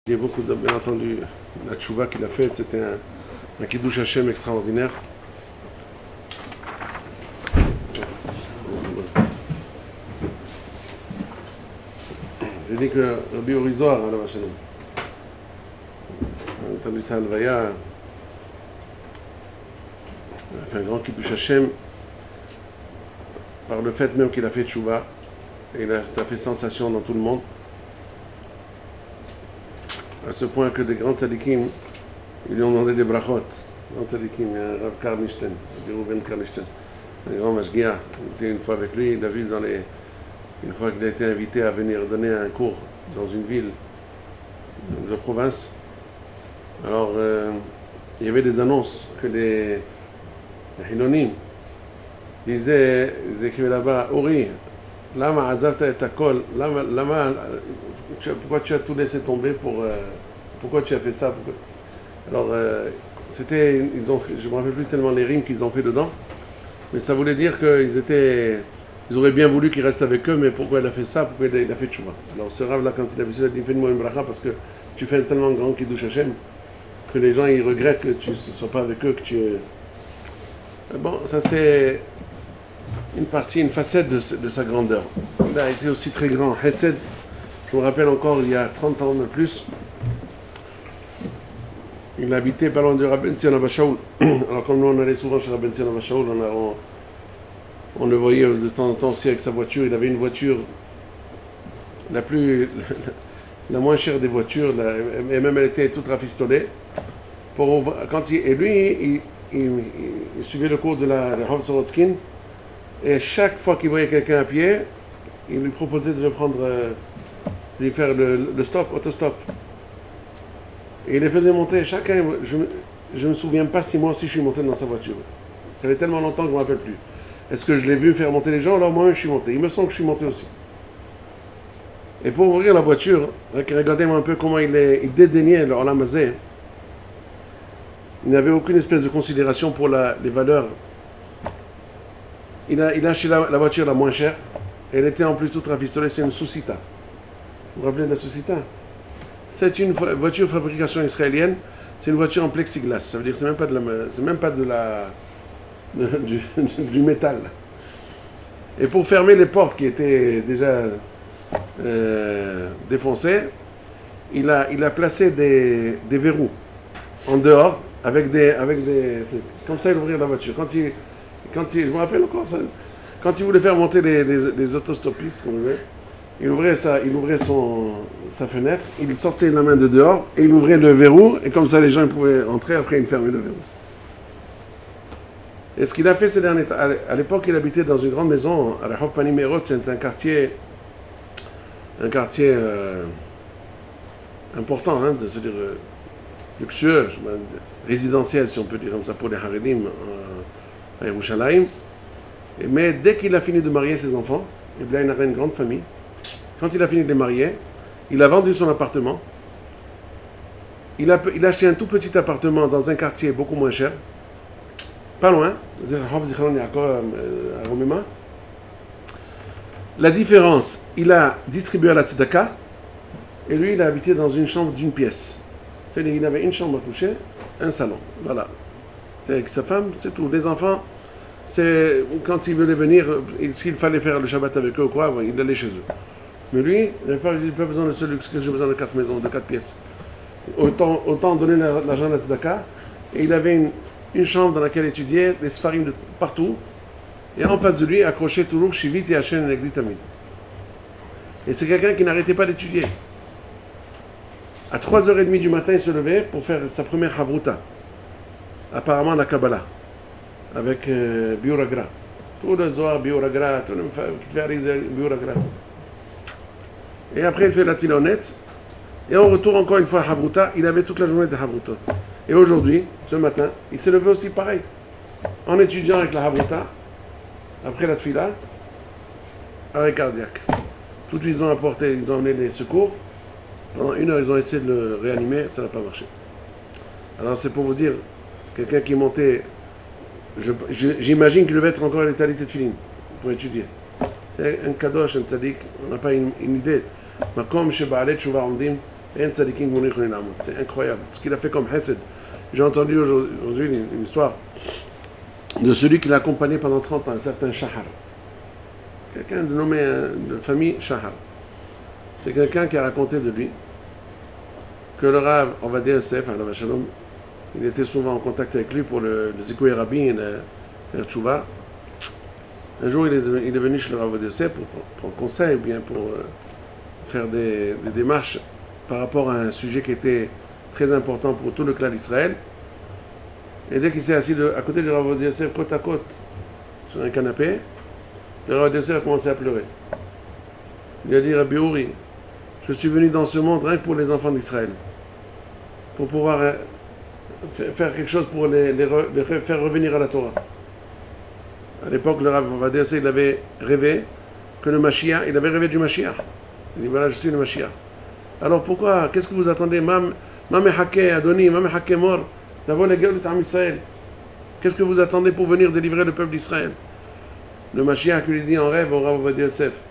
Il y a beaucoup de, bien entendu, la tchouva qu'il a faite, c'était un kiddush Hashem extraordinaire. J'ai dit que Rabbi Orizor, on a entendu ça à Alvaya, il a fait un grand kiddush Hashem par le fait même qu'il a fait tchouva, et ça fait sensation dans tout le monde. À ce point que des grands tzadikim, ils lui ont demandé des brachot. Grand tzadikim, Rav Karnishten, Reuven Karnishten, un grand mashgiach. Il était une fois avec lui, il a vu une fois qu'il a été invité à venir donner un cours dans une ville de province. Alors, il y avait des annonces que les Hilonim ils écrivaient là-bas, Ori, lama azavta et akol, pourquoi tu as tout laissé tomber pourquoi tu as fait ça? Alors, c'était, je ne me rappelle plus tellement les rimes qu'ils ont fait dedans, mais ça voulait dire ils auraient bien voulu qu'il reste avec eux, mais pourquoi il a fait ça? Pourquoi il a fait tchouva? Alors, ce rave là, quand il a vu ça, il a dit, fais-moi une bracha parce que tu fais un tellement grand kiddush Hashem que les gens ils regrettent que tu ne sois pas avec eux, que tu es. Bon, ça c'est une facette de sa grandeur. Il a été aussi très grand. Hesed, je me rappelle encore, il y a 30 ans de plus, il habitait pas loin de Rabben Zion Abba Shaul. Alors comme nous on allait souvent chez Rabben Zion Abba Shaul, on le voyait de temps en temps aussi avec sa voiture. Il avait une voiture la moins chère des voitures, et même elle était toute rafistolée. Et lui, il suivait le cours de la Rav Sorotskin, et chaque fois qu'il voyait quelqu'un à pied, il lui proposait de de lui faire le stop, autostop. Et il les faisait monter. Chacun, je ne me souviens pas si moi aussi je suis monté dans sa voiture. Ça fait tellement longtemps que je ne me rappelle plus. Est-ce que je l'ai vu faire monter les gens? Alors moi je suis monté. Il me semble que je suis monté aussi. Et pour ouvrir la voiture, regardez-moi un peu comment il dédaignait le Olam Hazeh. Il n'avait aucune espèce de considération pour les valeurs. Il a acheté la voiture la moins chère. Elle était en plus toute rafistolée, c'est une Susita. Vous vous rappelez de la Susita? C'est une voiture de fabrication israélienne, c'est une voiture en plexiglas. Ça veut dire que c'est même pas du métal. Et pour fermer les portes qui étaient déjà défoncées, il a placé des verrous en dehors avec des comme ça il ouvrait la voiture. Je me rappelle encore ça, quand il voulait faire monter les autostopistes, comme vous il ouvrait sa fenêtre, il sortait la main de dehors et il ouvrait le verrou et comme ça les gens pouvaient entrer, après il fermait le verrou. Et ce qu'il a fait ces derniers temps, à l'époque il habitait dans une grande maison à la Hov Panim Meirot, c'est un quartier important, hein, c'est-à-dire luxueux, résidentiel si on peut dire comme ça pour les Haredim à Yerushalayim. Mais dès qu'il a fini de marier ses enfants, et bien il avait une grande famille. Quand il a fini de les marier, il a vendu son appartement. Il a acheté un tout petit appartement dans un quartier beaucoup moins cher, pas loin, à Romema. La différence, il a distribué à la tzedaka, et lui, il a habité dans une chambre d'une pièce. C'est-à-dire qu'il avait une chambre à coucher, un salon. Voilà. Avec sa femme, c'est tout. Les enfants, c'est quand ils venaient venir, s'il fallait faire le Shabbat avec eux ou quoi, il allait chez eux. Mais lui, il n'avait pas besoin de ce luxe que j'ai besoin de 4 maisons, de 4 pièces. Autant donner l'argent à la tzedaka. Et il avait une chambre dans laquelle étudiait des sfarim de partout. Et en face de lui, accroché toujours Shivit et Hachem Negdi Tamid. Et c'est quelqu'un qui n'arrêtait pas d'étudier. À 3h30 du matin, il se levait pour faire sa première havruta. Apparemment la Kabbalah. Avec Biuragra. Tout le Zohar, Biuragra, tout le Biuragra. Et après, il fait la Tilonette. Et on retourne encore une fois à Havruta. Il avait toute la journée de Havrutot. Et aujourd'hui, ce matin, il s'est levé aussi pareil. En étudiant avec la Havruta, après la Tfila, arrêt cardiaque. Tout de suite, ils ont amené les secours. Pendant 1 heure, ils ont essayé de le réanimer. Ça n'a pas marché. Alors, c'est pour vous dire, quelqu'un qui montait, j'imagine qu'il devait être encore à l'étalité de Tfilin pour étudier. C'est un kadosh, un tzadik, on n'a pas une idée. Makom sheba'alei tshuva omdim, C'est incroyable. Ce qu'il a fait comme Hesed. J'ai entendu aujourd'hui une histoire de celui qui l'a accompagné pendant 30 ans, un certain Shahar. Quelqu'un de nommé de famille Shahar. C'est quelqu'un qui a raconté de lui que le Rav Ovadia Yosef, il était souvent en contact avec lui pour le Zikoué Rabbi, faire tchouva. Un jour, il est venu chez le Rav Ovadia Yosef pour prendre conseil, ou bien pour faire des démarches par rapport à un sujet qui était très important pour tout le clan d'Israël. Et dès qu'il s'est assis à côté du Rav Ovadia Yosef, côte à côte, sur un canapé, le Rav Ovadia Yosef a commencé à pleurer. Il a dit, Rabbi Uri, je suis venu dans ce monde rien que pour les enfants d'Israël, pour pouvoir faire quelque chose pour les faire revenir à la Torah. À l'époque, le Rav Ovadia Yosef, il avait rêvé que le Mashiach, il avait rêvé du Mashiach. Il dit, voilà, je suis le Mashiach. Alors pourquoi, qu'est-ce que vous attendez? Mam Haké Adoni, Mam Haké Mor, la voix de Israël. Qu'est-ce que vous attendez pour venir délivrer le peuple d'Israël? Le Mashiach lui dit en rêve au Rav Ovadia Yosef,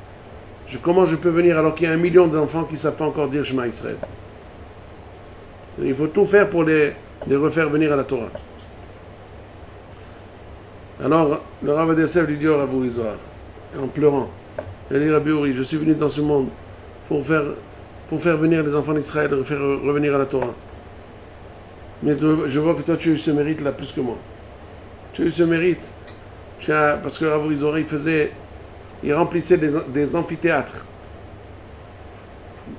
comment je peux venir alors qu'il y a 1 million d'enfants qui ne savent pas encore dire Shema Israël? Il faut tout faire pour les refaire venir à la Torah. Alors, le Rav Ovadia Yosef lui dit au Rav Urizor, en pleurant, il dit, Rabbi Uri, je suis venu dans ce monde pour faire venir les enfants d'Israël, faire revenir à la Torah. Mais je vois que toi, tu as eu ce mérite-là plus que moi. Tu as eu ce mérite. Parce que Rav Urizor, il remplissait des amphithéâtres.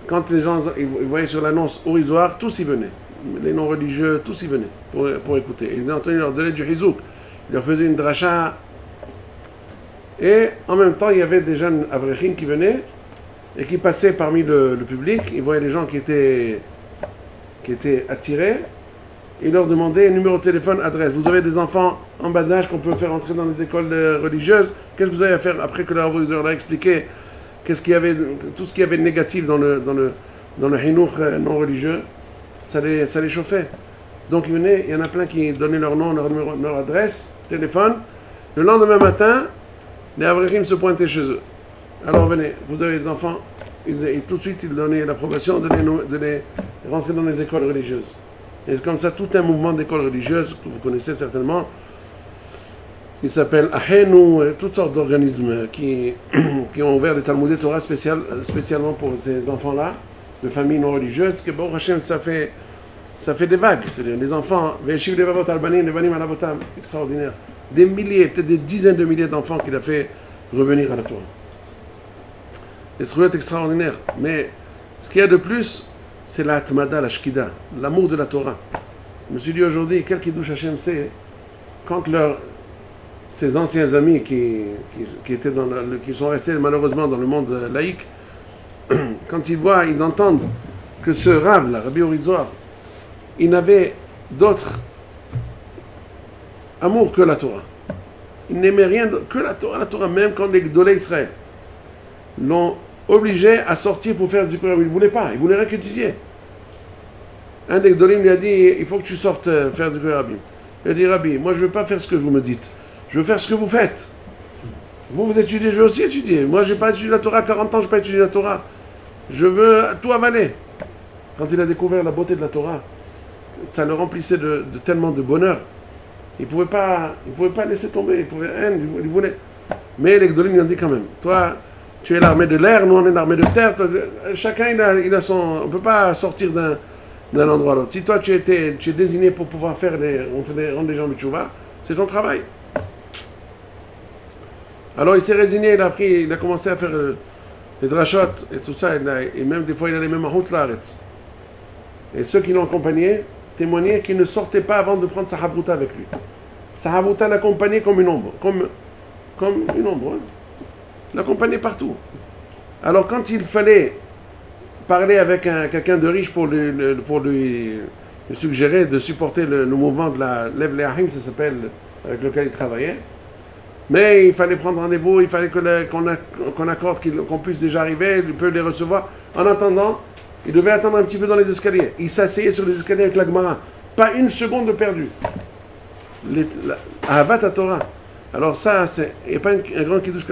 Quand les gens ils voyaient sur l'annonce Urizoar, tous y venaient. Les non-religieux, tous y venaient pour écouter. Il leur donnait du hizouk. Il leur faisait une dracha. Et en même temps, il y avait des jeunes avrechim qui venaient et qui passaient parmi le public. Ils voyaient les gens qui étaient attirés. Ils leur demandaient numéro de téléphone, adresse. Vous avez des enfants en bas âge qu'on peut faire entrer dans les écoles religieuses. Qu'est-ce que vous avez à faire après que le Rav leur a expliqué tout ce qu'il y avait de négatif dans le hinouch non religieux? Ça les chauffait. Donc ils venaient, il y en a plein qui donnaient leur nom, leur numéro, leur adresse, téléphone. Le lendemain matin, les avrechim se pointaient chez eux. Alors venez, vous avez des enfants. Et tout de suite, ils donnaient l'approbation de les rentrer dans les écoles religieuses. Et comme ça, tout un mouvement d'écoles religieuses que vous connaissez certainement, qui s'appelle Ahenu, toutes sortes d'organismes qui ont ouvert des Talmudei Torah spécialement pour ces enfants-là, de familles non religieuses, que bon, Hachem, ça fait des vagues. C'est-à-dire les enfants, Veshiv Levavot Albanim, Levanim Alavotam, extraordinaire. Des milliers, peut-être des dizaines de milliers d'enfants qu'il a fait revenir à la Torah. Et ce est extraordinaire. Mais ce qu'il y a de plus, c'est la Atmada, la Shkida, l'amour de la Torah. Je me suis dit aujourd'hui, quel Kiddush Hashem c'est quand ces anciens amis qui sont restés malheureusement dans le monde laïque, quand ils entendent que ce Rav, là, Rabbi Urizor, il n'avait d'autre amour que la Torah. Il n'aimait rien que la Torah, même quand les Gdolei Israël l'ont obligé à sortir pour faire du Coran. Il ne voulait pas, il voulait rien qu'étudier. Un des Gdolim lui a dit, il faut que tu sortes faire du Coran. Il a dit, Rabbi, moi je ne veux pas faire ce que vous me dites, je veux faire ce que vous faites. Vous étudiez, je veux aussi étudier. Moi je n'ai pas étudié la Torah, 40 ans je n'ai pas étudié la Torah. Je veux tout avaler. Quand il a découvert la beauté de la Torah, ça le remplissait de tellement de bonheur. Il ne pouvait pas laisser tomber, il voulait. Mais les Gdolim lui ont dit quand même, toi, tu es l'armée de l'air, nous on est l'armée de terre. Chacun il a son. On ne peut pas sortir d'un endroit à l'autre. Si toi tu es désigné pour pouvoir rendre les gens de tchouva, c'est ton travail. Alors il s'est résigné, il a commencé à faire les drachot et tout ça, et même des fois il allait même à Houtlaret. Et ceux qui l'ont accompagné témoignaient qu'il ne sortait pas avant de prendre sa habrouta avec lui. Sa habrouta l'accompagnait comme une ombre, comme une ombre. Hein. L'accompagnait partout. Alors quand il fallait parler avec quelqu'un de riche pour lui suggérer de supporter le mouvement de la Lev Leahim, ça s'appelle, avec lequel il travaillait, mais il fallait prendre rendez-vous, il fallait qu'on accorde qu'on puisse déjà arriver, il peut les recevoir. En attendant, il devait attendre un petit peu dans les escaliers. Il s'asseyait sur les escaliers avec la Gemara. Pas une seconde de perdu. Ahavat Torah. Alors ça, il n'y a pas un grand Kiddush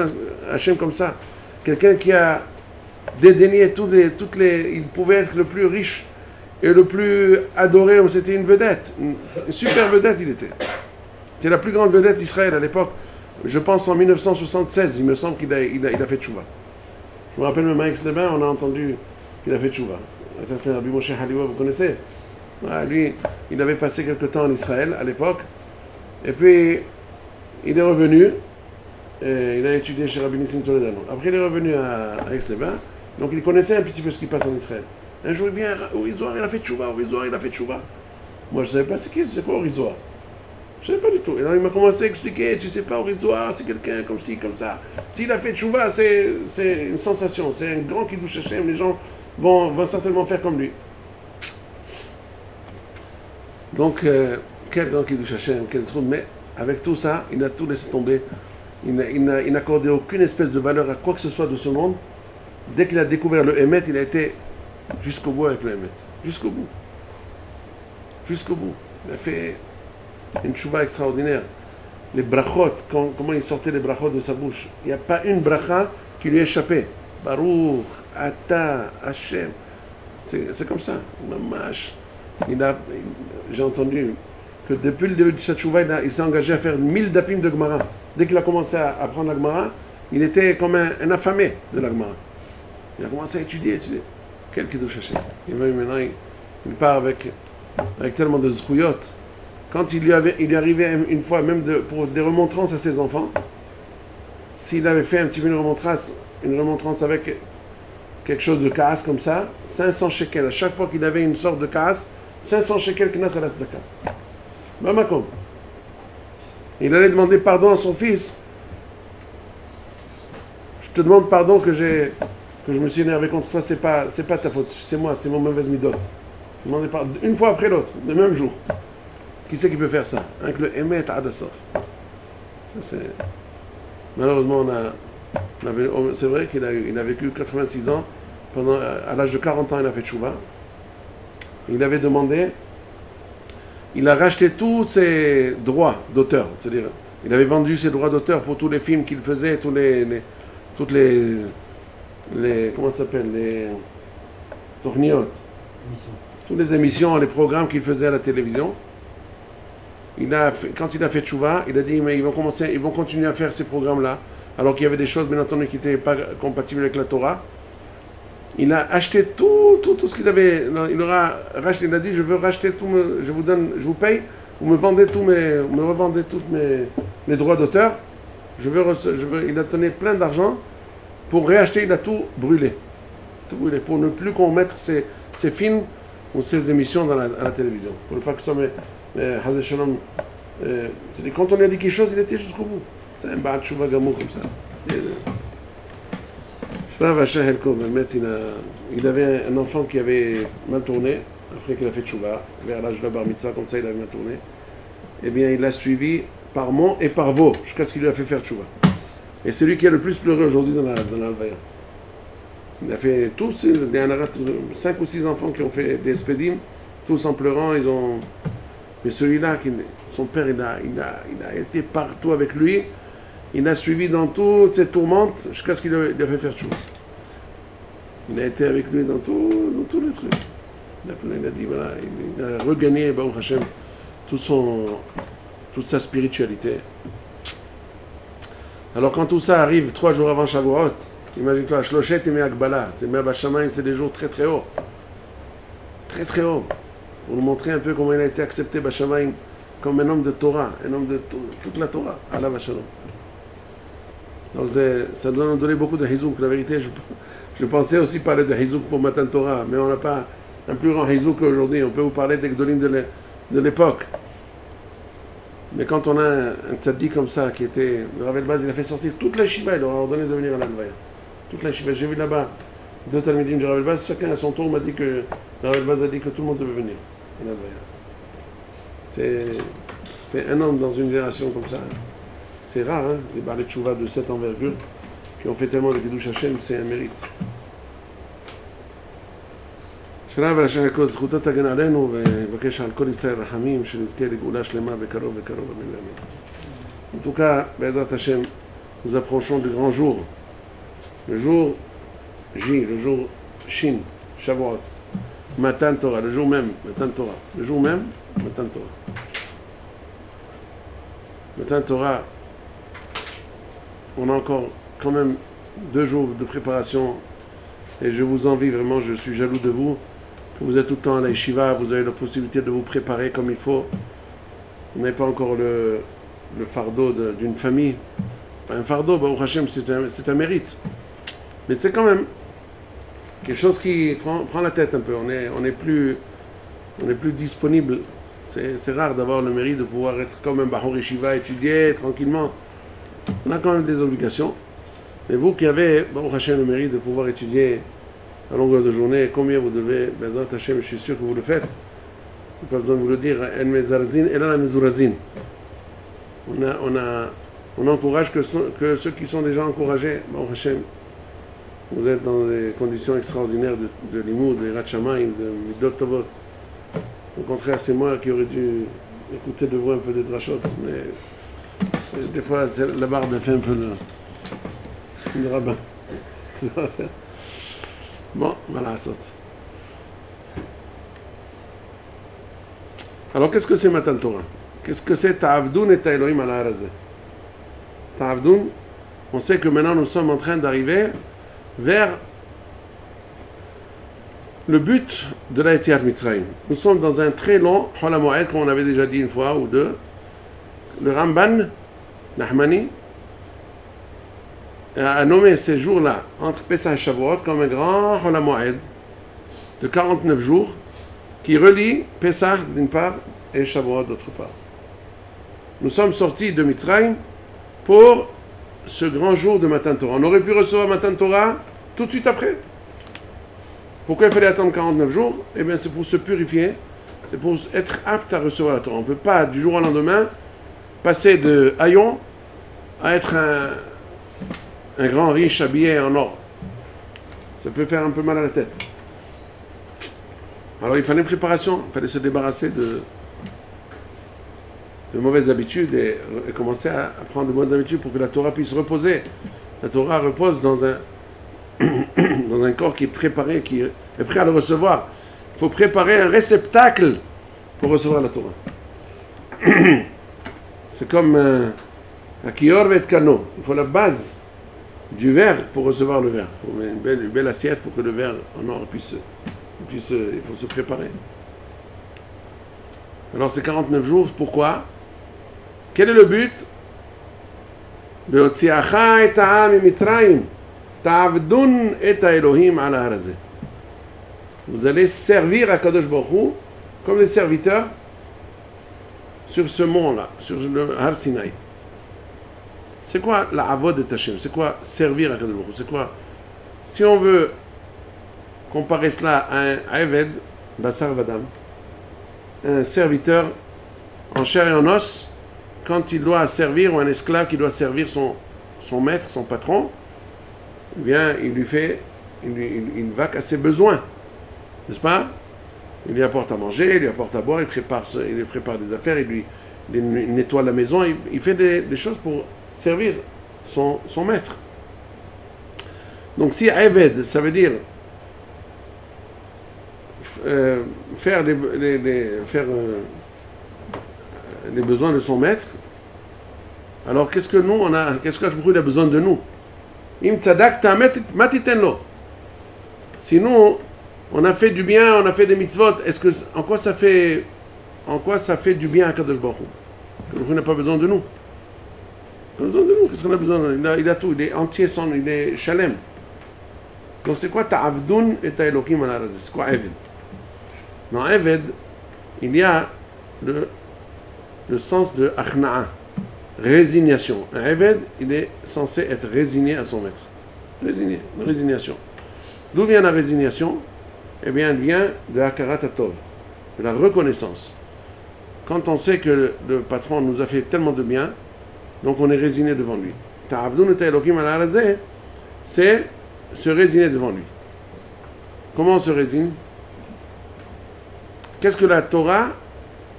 Hashem comme ça. Quelqu'un qui a dédaigné il pouvait être le plus riche et le plus adoré, c'était une vedette, une super vedette il était. C'est la plus grande vedette d'Israël à l'époque. Je pense en 1976, il me semble qu'il a fait tchouva. Je me rappelle même à Aix-les-Bains, on a entendu qu'il a fait tchouva. Un certain Rabbi Moshe Haliwa, vous connaissez? Lui, il avait passé quelque temps en Israël à l'époque. Et puis, il est revenu. Et il a étudié chez Rabbi Nissim Toledano. Après, il est revenu à Aix-les-Bains. Donc, il connaissait un petit peu ce qui passe en Israël. Un jour, il vient au Rizoir, il a fait tchouva, il a fait tchouva. Moi, je ne savais pas c'est quoi au Rizoir. Je ne savais pas du tout. Et alors, il m'a commencé à expliquer, tu sais pas, au Rizoir, c'est quelqu'un comme ci, comme ça. S'il a fait tchouva, c'est une sensation. C'est un grand Kiddush Hashem. Les gens vont certainement faire comme lui. Donc, quel grand Kiddush Hashem, quel zroud. Mais avec tout ça, il a tout laissé tomber. Il n'a accordé aucune espèce de valeur à quoi que ce soit de ce monde. Dès qu'il a découvert le Emet, il a été jusqu'au bout avec le Emet. Jusqu'au bout. Jusqu'au bout. Il a fait une tchouva extraordinaire. Les brachot, comment il sortait les brachot de sa bouche. Il n'y a pas une bracha qui lui échappait. Baruch, Ata, Hashem. C'est comme ça. Mamash. J'ai entendu que depuis le début de cette tchouva, il s'est engagé à faire 1000 dapim de Gemara. Dès qu'il a commencé à apprendre la Gemara, il était comme un affamé de la Gemara. Il a commencé à étudier. Quel Kiddush Hashem. Et maintenant, il part avec tellement de zchouyot. Quand il lui arrivait une fois, même pour des remontrances à ses enfants, s'il avait fait un petit peu une remontrance avec quelque chose de kaas comme ça, 500 shekels. À chaque fois qu'il avait une sorte de kaas, 500 shekels knas à la tzedaka. Mamakom. Il allait demander pardon à son fils. Je te demande pardon que je me suis énervé contre toi, c'est pas ta faute, c'est moi, c'est mon mauvaise midot. Demandez pardon une fois après l'autre, le même jour. Qui c'est qui peut faire ça? Avec le Emet Adasof. Malheureusement, c'est vrai qu'il a vécu 86 ans. À l'âge de 40 ans, il a fait tchouva. Il avait demandé, il a racheté tous ses droits d'auteur. C'est-à-dire, il avait vendu ses droits d'auteur pour tous les films qu'il faisait, toutes les comment ça s'appelle, les tourniotes, toutes les émissions, les programmes qu'il faisait à la télévision. Quand il a fait tchouva, il a dit mais ils vont continuer à faire ces programmes-là, alors qu'il y avait des choses bien entendu qui n'étaient pas compatibles avec la Torah. Il a acheté tout ce qu'il avait. Il aura racheté. Il a dit je veux racheter tout, je vous paye, vous me revendez tous mes droits d'auteur. Il a donné plein d'argent pour réacheter. Il a tout brûlé, pour ne plus qu'on mette ces films ou ces émissions à la télévision. Pour le fait que ça quand on a dit quelque chose, il était jusqu'au bout. C'est un baal tchouva gamour comme ça. Il avait un enfant qui avait mal tourné, après qu'il a fait tchouva, vers l'âge de la bar mitzvah, comme ça il avait mal tourné. Eh bien, il l'a suivi par Mont et par Vaux, jusqu'à ce qu'il lui a fait faire tchouva. Et c'est lui qui a le plus pleuré aujourd'hui dans l'Alvaya. Il a fait tous, il y en a 5 ou 6 enfants qui ont fait des spédim, tous en pleurant, mais celui-là, son père, il a été partout avec lui. Il a suivi dans toutes ces tourmentes jusqu'à ce qu'il a fait faire tchouva. Il a été avec lui dans tous les trucs. Il a dit, voilà, il a regagné, Baruch Hashem, toute sa spiritualité. Alors quand tout ça arrive 3 jours avant Shavuot, imagine-toi, Shloshet et Me'akbala, c'est des jours très très hauts. Très très hauts. Pour nous montrer un peu comment il a été accepté Bashamayim comme un homme de Torah, un homme de toute la Torah, Allah Bashalom. Donc ça doit nous donner beaucoup de hizouk. La vérité, je pensais aussi parler de hizouk pour Matan Torah, mais on n'a pas un plus grand hizouk qu'aujourd'hui. On peut vous parler des Gdolim de l'époque. Mais quand on a un tzaddik comme ça, qui était, le Rav Elbaz, il a fait sortir toute la shiva, il leur a ordonné de venir à l'Alvaya. Toute la shiva. J'ai vu là-bas 2 talmidim du Rav Elbaz, chacun à son tour m'a dit que le Rav Elbaz a dit que tout le monde devait venir à l'Alvaya. C'est un homme dans une génération comme ça. C'est rare, hein, les balais de tchouva de cette envergure qui ont fait tellement de Kiddush Hashem, c'est un mérite. שלום ולשם הכל, זכותו תגן עלינו ובקש על כל ישראל רחמים שנזכה לגאולה שלמה בקרוב אמן ואמן. En tout cas, Be'ezrat Hashem, nous approchons du grand jour. Le jour J, le jour Shin, Shavuot, Matan Torah, le jour même, Matan Torah, le jour même, Matan Torah. Matan Torah, on a encore quand même 2 jours de préparation et je vous envie vraiment, je suis jaloux de vous, que vous êtes tout le temps à la yeshiva, vous avez la possibilité de vous préparer comme il faut. Vous n'avez pas encore le fardeau d'une famille. Un fardeau, Baruch Hashem, c'est un mérite. Mais c'est quand même quelque chose qui prend la tête un peu. On est plus disponible. C'est rare d'avoir le mérite de pouvoir être comme un Bahor Yeshiva, étudier tranquillement. On a quand même des obligations. Mais vous qui avez, Baruch Hashem, le mérite de pouvoir étudier à longueur de journée, combien vous devez, Bezrat Hashem, je suis sûr que vous le faites. Je n'ai pas besoin de vous le dire. En Mezarzin et là la Mezurazin. On encourage que ceux qui sont déjà encouragés, Baruch Hashem, vous êtes dans des conditions extraordinaires de limoud, de Yirat Shamayim, de Midot Tovot. Au contraire, c'est moi qui aurais dû écouter de vous un peu de drachot, mais des fois, la barbe a fait un peu le rabbin. Bon, voilà, ça. Alors, qu'est-ce que c'est Matan Torah? Qu'est-ce que c'est Ta'avdoun et Ta'elohim ala harazeh? Ta'avdoun, on sait que maintenant nous sommes en train d'arriver vers le but de la Yetziat Mitzrayim. Nous sommes dans un très long Hol HaMoed, comme on avait déjà dit une fois ou deux. Le Ramban Nahmani a nommé ces jours-là, entre Pesach et Shavuot, comme un grand Hol HaMoed de 49 jours qui relie Pesach d'une part et Shavuot d'autre part. Nous sommes sortis de Mitzrayim pour ce grand jour de Matan Torah. On aurait pu recevoir Matan Torah tout de suite après. Pourquoi il fallait attendre 49 jours? Eh bien, c'est pour se purifier, c'est pour être apte à recevoir la Torah. On ne peut pas, du jour au lendemain, passer de haillon à être un grand riche habillé en or. Ça peut faire un peu mal à la tête. Alors, il fallait une préparation, il fallait se débarrasser de mauvaises habitudes et commencer à prendre de bonnes habitudes pour que la Torah puisse reposer. La Torah repose dans un corps qui est préparé, qui est prêt à le recevoir. Il faut préparer un réceptacle pour recevoir la Torah. C'est comme un kior et kano. Il faut la base du verre pour recevoir le verre. Il faut une belle assiette pour que le verre en or puisse il faut se préparer. Alors c'est 49 jours, pourquoi? Quel est le but? Be'otziacha et ha'am mitzrayim ta'avdun et Elohim ala harazeh. Vous allez servir à Kadosh Baruch Hu comme des serviteurs sur ce mont-là, sur le Har Sinaï. C'est quoi la avod de Hashem? C'est quoi servir à Kadosh Baruch Hu? C'est quoi? Si on veut comparer cela à un Eved, Basar Vadam, un serviteur en chair et en os, quand il doit servir, ou un esclave qui doit servir son maître, son patron, eh bien, il va qu'à ses besoins, n'est-ce pas? Il lui apporte à manger, il lui apporte à boire, il lui prépare des affaires, il nettoie la maison, il fait des choses pour servir son maître. Donc si Eved, ça veut dire faire les besoins de son maître, alors qu'est-ce que nous on a, qu'est-ce que Hashemou a besoin de nous? Im tzadak ta'amet matitenlo. Si nous on a fait du bien, on a fait des mitzvot, en quoi ça fait du bien à Kadosh Baruch Hu? Kadosh Baruch Hu n'a pas besoin de nous. Il n'a pas besoin de nous. Qu'est-ce qu'on a besoin? Il a tout, il est entier, il est shalem. Donc c'est quoi ta'avdun et ta'elokim ala harazeh? C'est quoi Eved? Dans Eved, il y a le sens de achna'a, résignation. Un Eved, il est censé être résigné à son maître. Résigné, une résignation. D'où vient la résignation? Eh bien, elle vient de Hakarat HaTov, de la reconnaissance. Quand on sait que le patron nous a fait tellement de bien, donc on est résigné devant lui. Ta'avdun et ta'elokim ala harazeh, c'est se résigner devant lui. Comment on se résigne? Qu'est-ce que la Torah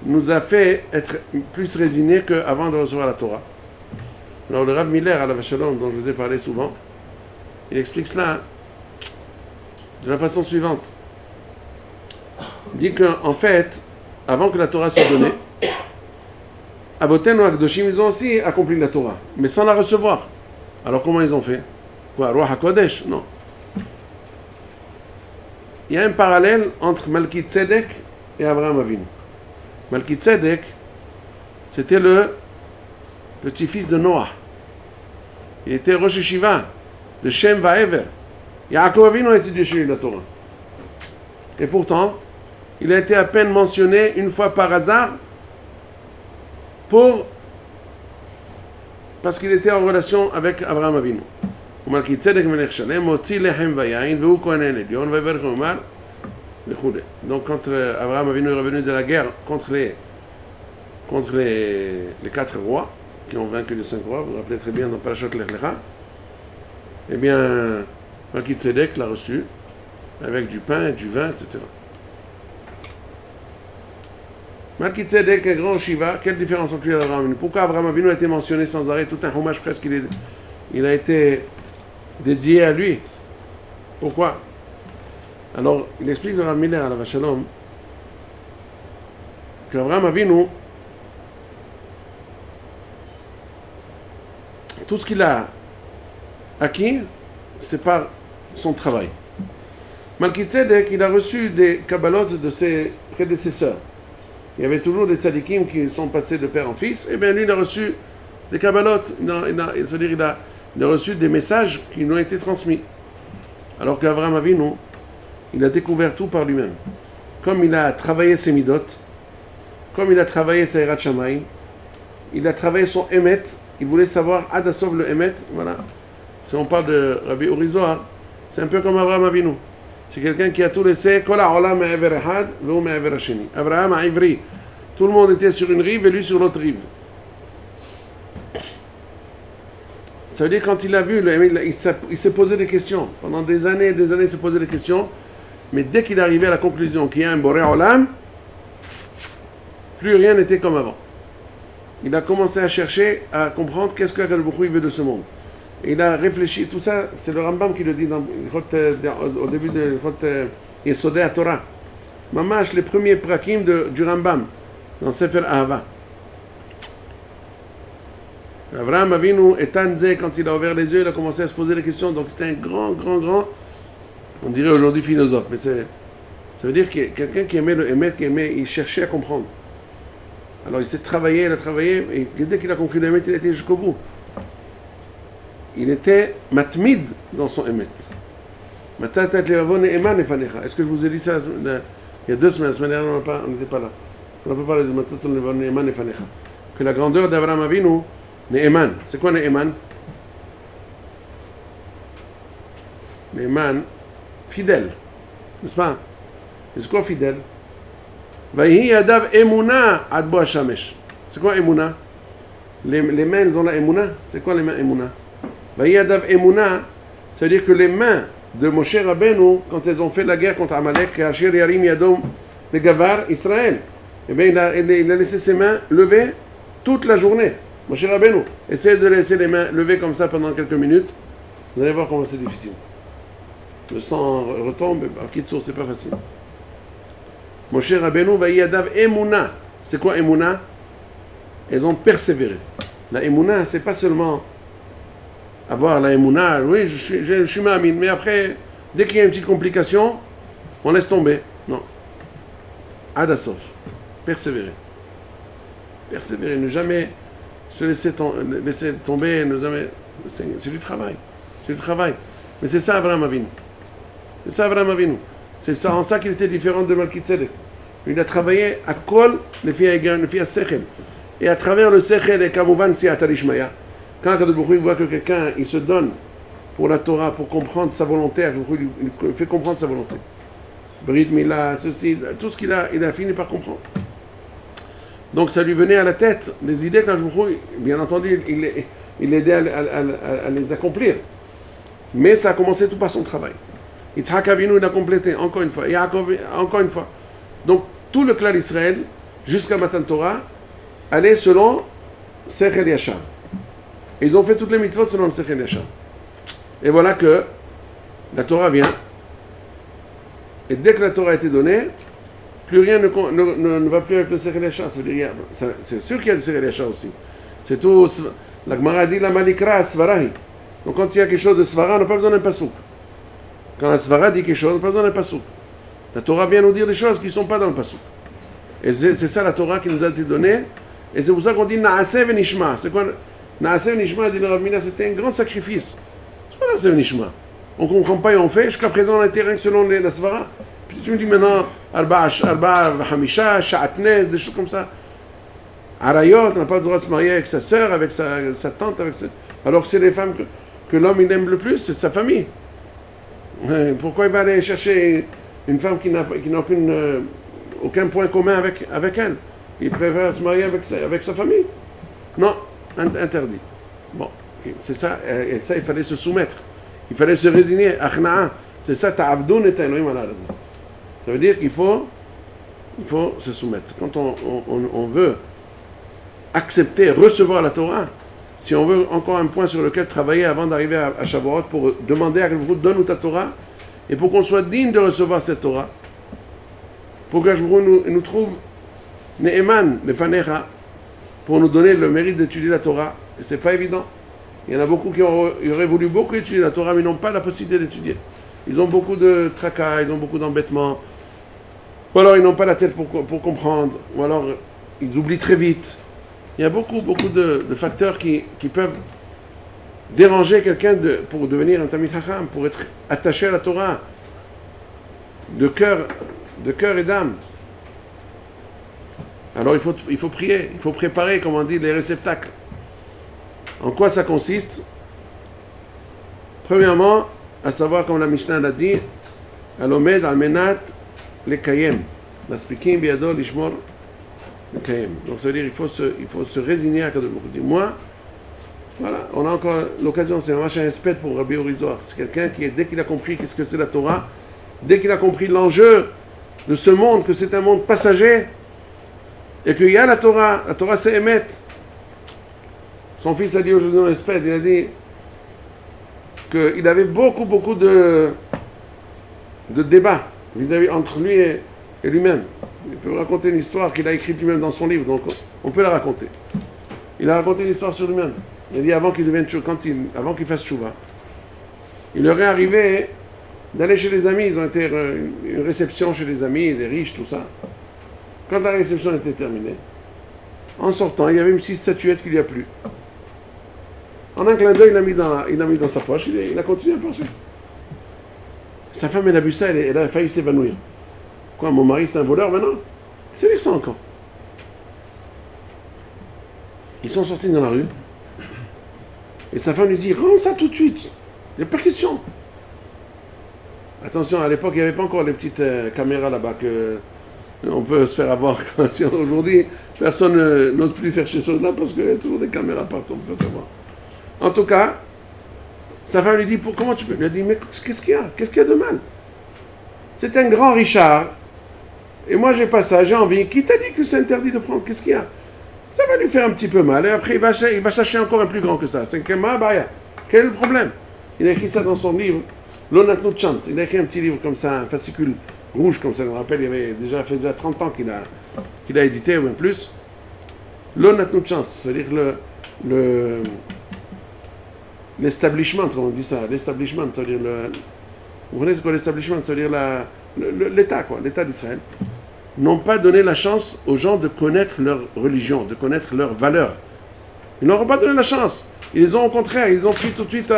nous a fait être plus résignés qu'avant de recevoir la Torah? Alors le Rav Miller, alav shalom, dont je vous ai parlé souvent, il explique cela. de la façon suivante. Il dit qu'en fait, avant que la Torah soit donnée, Avotenu Akdoshim, ils ont aussi accompli la Torah, mais sans la recevoir. Alors comment ils ont fait? Quoi, Ruach HaKodesh? Non. Il y a un parallèle entre Malki Tzedek et Abraham Avinu. Malki Tzedek, c'était le petit-fils de Noah. Il était Rosh Yeshiva de Shem Vaever. Yaakov Avinu a étudié chez lui la Torah. Et pourtant, il a été à peine mentionné une fois par hasard parce qu'il était en relation avec Abraham Avinu. Donc quand Abraham Avinu est revenu de la guerre contre les 4 rois qui ont vaincu les 5 rois, vous vous rappelez très bien dans Parashat Lech Lecha, eh bien Malki Tzedek l'a reçu avec du pain, du vin, etc. Malki Tzedek est grand Shiva. Quelle différence entre lui et Abraham Avinu? Pourquoi Abraham Avinu a été mentionné sans arrêt? Tout un hommage presque, il a été dédié à lui. Pourquoi? Alors, il explique le Rav Miller à la Vachalom qu'Abraham Avinu, tout ce qu'il a acquis, c'est par son travail. Malki Tzedek, il a reçu des kabbalot de ses prédécesseurs. Il y avait toujours des tzadikim qui sont passés de père en fils. Et bien lui, il a reçu des kabbalot. C'est-à-dire il a reçu des messages qui lui ont été transmis. Alors qu'Abraham Avinu, il a découvert tout par lui-même. Comme il a travaillé ses midot, comme il a travaillé sa Hirat Shamayim, il a travaillé son Emet. Il voulait savoir Adasov le Emet. Voilà. Si on parle de Rabbi Uri Zohar, c'est un peu comme Abraham Avinu. C'est quelqu'un qui a tout laissé. Abraham a Ivri. Tout le monde était sur une rive et lui sur l'autre rive. Ça veut dire quand il a vu, il s'est posé des questions. Pendant des années, il s'est posé des questions. Mais dès qu'il est arrivé à la conclusion qu'il y a un Boré Olam, plus rien n'était comme avant. Il a commencé à chercher, à comprendre qu'est-ce que Akadosh Baruch Hu veut de ce monde. Et il a réfléchi, tout ça, c'est le Rambam qui le dit au début de Yesodei HaTorah. Mamash, les premiers prakim du Rambam, dans Sefer Ahava. Abraham Avinu et Tanzé, quand il a ouvert les yeux, il a commencé à se poser des questions. Donc c'était un grand, on dirait aujourd'hui philosophe, mais ça veut dire que quelqu'un qui aimait le Emet, il cherchait à comprendre. Alors il a travaillé, et dès qu'il a compris le Emet, il était jusqu'au bout. Il était matmid dans son Emet. Est-ce que je vous ai dit ça il y a 2 semaines? La semaine dernière, on n'était pas là. On n'a pas parlé de Matatat Ne'eman Efanecha. Que la grandeur d'Abraham Avinu, Ne'eman. C'est quoi Ne'eman? Ne'eman, fidèle. N'est-ce pas? Et c'est quoi fidèle? Vayhi Yadav Emuna Adbo Hashamesh. C'est quoi Emuna? Les mains, elles ont la Emuna. C'est quoi les mains Emuna? Vayadav Emuna, ça veut dire que les mains de Moshe Rabbeinu, quand elles ont fait la guerre contre Amalek, Asher Yarim Yadom Begavar Israël, eh bien il a laissé ses mains levées toute la journée. Moshe Rabbeinu, essayez de laisser les mains levées comme ça pendant quelques minutes, vous allez voir comment c'est difficile. Le sang retombe, à Kitsour, c'est pas facile. Moshe Rabbeinu, Vayadav Emuna. C'est quoi Emuna? Elles ont persévéré. La Emuna, c'est pas seulement avoir la Emouna, oui, je suis ma'amine, mais après, dès qu'il y a une petite complication, on laisse tomber. Non. Adasov. Persévérer. Persévérer, ne jamais se laisser tomber, ne jamais... C'est du travail. C'est du travail. Mais c'est ça Abraham Avinu. C'est ça Abraham Avinu. C'est ça, en ça qu'il était différent de Malki Tzedek. Il a travaillé à Kol, les filles à Sechel. Et à travers le Sechel et Kamouvan, c'est à Tarishmaya. Quand Akadosh Baruch Hu voit que quelqu'un, il se donne pour la Torah, pour comprendre sa volonté, il fait comprendre sa volonté. Brit Mila, ceci, tout ce qu'il a, il a fini par comprendre. Donc ça lui venait à la tête, les idées qu'Akadosh Baruch Hu, bien entendu, il l'aidait à les accomplir. Mais ça a commencé tout par son travail. Yitzhak Avinu, il a complété, encore une fois. Yaakov, encore une fois. Donc tout le clan d'Israël, jusqu'à Matan Torah, allait selon Sechel Yashar. Ils ont fait toutes les mitzvot selon le Sechel Yashar. Et voilà que la Torah vient Et dès que la Torah a été donnée, plus rien ne va plus avec le Sechel Yachar. C'est sûr qu'il y a du Sechel Yachar aussi. C'est tout. La Gemara dit la Malikra Svarahi. Donc quand il y a quelque chose de Svara, on n'a pas besoin d'un pasouk. Quand la Svara dit quelque chose, on n'a pas besoin d'un pasouk. La Torah vient nous dire des choses qui ne sont pas dans le pasouk. Et c'est ça la Torah qui nous a été donnée. Et c'est pour ça qu'on dit Naaseh Venishma. C'est quoi Naaseh Venishma, dit le Rav Mina, c'était un grand sacrifice. C'est quoi Naaseh Venishma? On ne comprend pas et on fait. Jusqu'à présent, on a été rien que selon la Svara. Puis tu me dis maintenant, Arba, Hamisha, Sha'atnez, des choses comme ça. Arayot, on n'a pas le droit de se marier avec sa sœur, avec sa tante, alors que c'est les femmes que l'homme il aime le plus, c'est sa famille. Pourquoi il va aller chercher une femme qui n'a aucun point commun avec elle? Il préfère se marier avec sa famille? Non, interdit. Bon, c'est ça, et ça il fallait se soumettre. Il fallait se résigner. Achna'a, c'est ça, ta'abdoun et ta'elohim ala raza. Ça veut dire qu'il faut se soumettre. Quand on veut accepter, recevoir la Torah, si on veut encore un point sur lequel travailler avant d'arriver à Shavuot pour demander à Kadosh donne-nous ta Torah, et pour qu'on soit digne de recevoir cette Torah, pour que Kadosh nous trouve Ne'eman, Lefanecha, pour nous donner le mérite d'étudier la Torah. Et c'est pas évident. Il y en a beaucoup qui auraient voulu beaucoup étudier la Torah, mais n'ont pas la possibilité d'étudier. Ils ont beaucoup de tracas, ils ont beaucoup d'embêtements, ou alors ils n'ont pas la tête pour comprendre, ou alors ils oublient très vite. Il y a beaucoup de facteurs qui peuvent déranger quelqu'un pour devenir un Talmid Chacham, pour être attaché à la Torah, de cœur et d'âme. Alors il faut prier, il faut préparer, comme on dit, les réceptacles. En quoi ça consiste? Premièrement, à savoir, comme la Mishnah l'a dit, Alomed almenat lekayem, maspikim biado lishmor lekayem. Donc ça veut dire il faut se résigner à Kadosh Baruch Hu. Moi, voilà, on a encore l'occasion, c'est un respect pour Rabbi Orizor. C'est quelqu'un qui, dès qu'il a compris qu'est-ce que c'est la Torah, dès qu'il a compris l'enjeu de ce monde, que c'est un monde passager, et qu'il y a la Torah c'est Emet. Son fils a dit aujourd'hui dans l'espèce, il a dit qu'il avait beaucoup de débats vis-à-vis entre lui et lui-même. Il peut raconter une histoire qu'il a écrite lui-même dans son livre, donc on peut la raconter. Il a raconté une histoire sur lui-même. Il a dit avant qu'il fasse tchouva, il leur est arrivé d'aller chez les amis. Ils ont été une réception chez les amis, des riches, tout ça. Quand la réception était terminée, en sortant, il y avait une petite statuette qu'il lui a plu. En un clin d'œil, il l'a mis dans sa poche, il a continué à penser. Sa femme, elle a vu ça, elle a failli s'évanouir. Quoi, mon mari, c'est un voleur maintenant? C'est lui que ça encore. Ils sont sortis dans la rue, et sa femme lui dit, rends ça tout de suite, il n'y a pas question. Attention, à l'époque, il n'y avait pas encore les petites caméras là-bas on peut se faire avoir. Aujourd'hui, personne n'ose plus faire ces choses-là parce qu'il y a toujours des caméras partout, on peut savoir. En tout cas, sa femme lui dit, comment tu peux? Il lui a dit, mais qu'est-ce qu'il y a? Qu'est-ce qu'il y a de mal? C'est un grand Richard, et moi j'ai pas ça, j'ai envie. Qui t'a dit que c'est interdit de prendre? Qu'est-ce qu'il y a? Ça va lui faire un petit peu mal, et après il va chercher encore un plus grand que ça. C'est que quel est le problème? Il a écrit ça dans son livre, L'Onatnut Chant. Il a écrit un petit livre comme ça, un fascicule rouge, comme ça, je me rappelle, il avait déjà 30 ans qu'il a édité, ou même plus. L'Onatnut Chant, c'est-à-dire l'establishment, comme on dit ça, l'establishment, c'est-à-dire vous connaissez quoi l'establishment, c'est-à-dire l'État, quoi, l'État d'Israël, n'ont pas donné la chance aux gens de connaître leur religion, de connaître leurs valeurs. Ils n'auront pas donné la chance. Ils les ont au contraire, ils ont pris tout de suite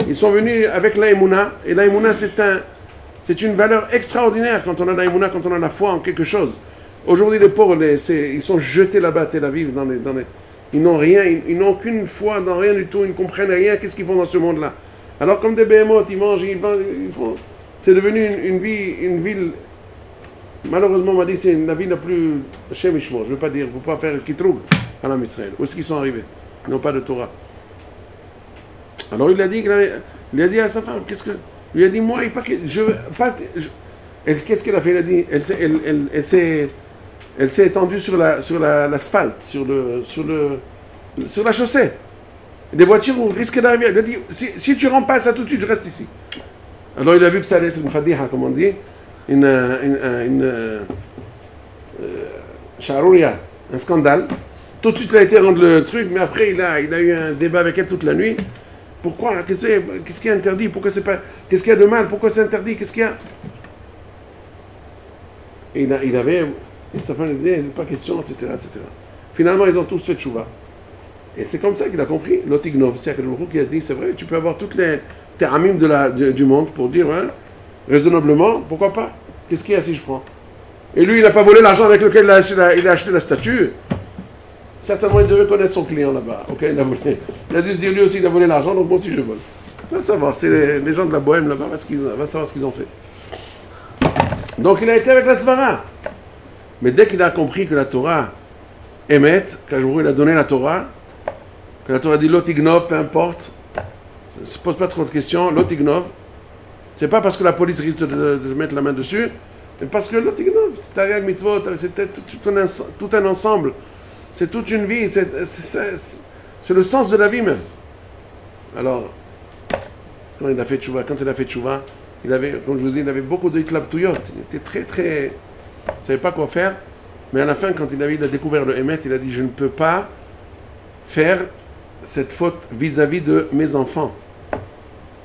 ils sont venus avec l'Aïmouna, et l'Aïmouna c'est une valeur extraordinaire quand on a l'Aïmouna, quand on a la foi en quelque chose. Aujourd'hui les pauvres, ils sont jetés là-bas à Tel Aviv, ils n'ont rien, ils n'ont aucune foi dans rien du tout, ils ne comprennent rien, qu'est-ce qu'ils font dans ce monde-là. Alors comme des behemoths, ils mangent, ils font... C'est devenu une ville, malheureusement on m'a dit c'est la ville la plus chémichement, je ne veux pas dire, pour ne pas faire kitroug à l'âme Israël. Où est-ce qu'ils sont arrivés? Ils n'ont pas de Torah. Alors il a dit à sa femme, il a dit moi, qu'est-ce qu'elle a fait? Il a dit, elle s'est étendue sur l'asphalte, sur la chaussée. Des voitures risquaient d'arriver. Il a dit, si tu rends pas ça tout de suite, je reste ici. Alors il a vu que ça allait être une fadiha, comme on dit. charouria, un scandale. Tout de suite, il a été rendre le truc, mais après, il a eu un débat avec elle toute la nuit. Pourquoi? Qu'est-ce qui est interdit? Pourquoi c'est pas? Qu'est-ce qu'il y a de mal? Pourquoi c'est interdit? Qu'est-ce qu'il y a? Et sa femme lui disait, il n'est pas question, etc., etc. Finalement, ils ont tous fait tchouva. Et c'est comme ça qu'il a compris. L'Otignov, c'est Akadosh qui a dit, c'est vrai, tu peux avoir toutes les terramim du monde pour dire, hein, raisonnablement, pourquoi pas? Qu'est-ce qu'il y a si je prends? Et lui, il n'a pas volé l'argent avec lequel il a acheté la statue. Certainement, il devait connaître son client là-bas. Okay, il a volé. Il a dû se dire, lui aussi, il a volé l'argent, donc moi aussi, je vole. Il va savoir. C'est les gens de la Bohème là-bas, va savoir ce qu'ils ont fait. Donc, il a été avec la Svara. Mais dès qu'il a compris que la Torah émet, qu'Ajbourou, il a donné la Torah, que la Torah dit l'Otignov, peu importe, ça ne se pose pas trop de questions, l'Otignov, c'est pas parce que la police risque de mettre la main dessus, mais parce que l'Otignov, c'est Tariag Mitzvot, c'était tout un ensemble. C'est toute une vie, c'est le sens de la vie même. Alors, quand il a fait tchouva, comme je vous dis, il avait beaucoup de itlabtouyot. Il était très, il ne savait pas quoi faire. Mais à la fin, quand il a découvert le Hémet, il a dit, je ne peux pas faire cette faute vis-à-vis de mes enfants.